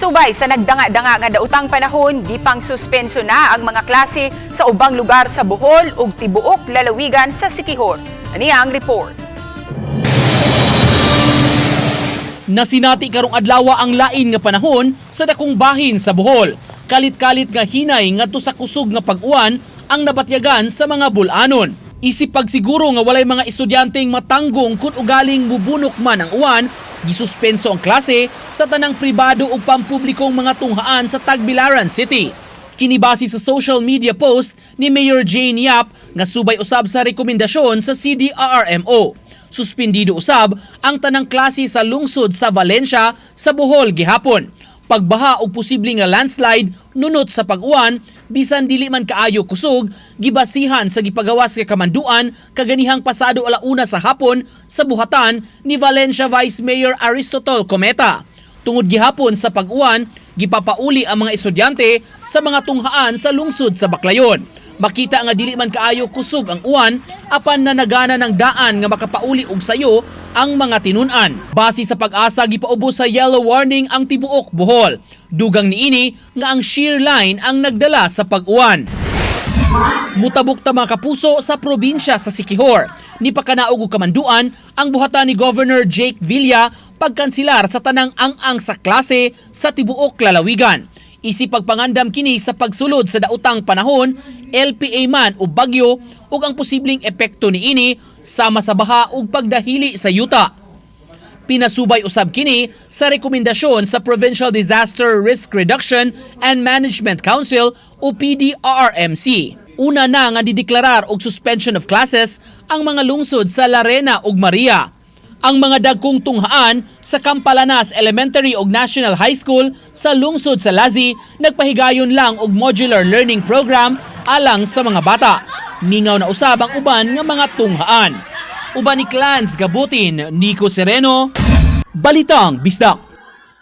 Subay sa nagdanga-danga nga daotang panahon, di pang suspenso na ang mga klase sa ubang lugar sa Bohol ug tibuok lalawigan sa Siquijor. Aniya ang report. Nasinati karong adlaw ang lain nga panahon sa dakong bahin sa Bohol. Kalit-kalit nga hinay ngadto sa kusog nga pag-uwan ang nabatyagan sa mga bulanon. Isip pagsiguro nga walay mga estudyanteng matanggong kung ugaling mubunok man ang uwan, gisuspenso ang klase sa tanang pribado o pampublikong mga tunghaan sa Tagbilaran City. Kinibase sa social media post ni Mayor Jane Yap nga subay usab sa rekomendasyon sa CDRRMO. Suspendido usab ang tanang klase sa lungsod sa Valencia sa Bohol gihapon. Pagbaha o posibleng nga landslide nunot sa pag-uwan, bisan dili man kaayo kusog, gibasihan sa gipagawas nga kamanduan kaganihang pasado alauna sa hapon sa buhatan ni Valencia Vice Mayor Aristotol Cometa. Tungod gihapon sa pag-uwan, gipapauli ang mga estudyante sa mga tunghaan sa lungsod sa Baclayon. Makita nga dili man kaayo kusog ang uwan, apan na nagana ng daan nga makapauli og sayo ang mga tinun-an. Base sa Pag-asa, gipaubos sa yellow warning ang tibuok Bohol. Dugang niini nga ang shear line ang nagdala sa pag-uwan. Mutabok ta mga kapuso sa probinsya sa Siquijor. Ni pakanaog og kamanduan ang buhatan ni Governor Jake Villa pagkansilar sa tanang ang-ang sa klase sa tibuok lalawigan. Isip pagpangandam kini sa pagsulod sa daotang panahon, LPA man o bagyo ug ang posibleng epekto niini sama sa baha ug pagdahili sa yuta. Pinasubay usab kini sa rekomendasyon sa Provincial Disaster Risk Reduction and Management Council o PDRRMC. Una na nga dideklarar og suspension of classes ang mga lungsod sa Larena ug Maria. Ang mga dagkong tunghaan sa Campalanas Elementary ug National High School sa lungsod sa Lazi nagpahigayon lang og modular learning program alang sa mga bata. Mingaw na usab ang uban nga mga tunghaan. Uban ni Clans Gabutin, Nico Sereno, Balitang Bisdak.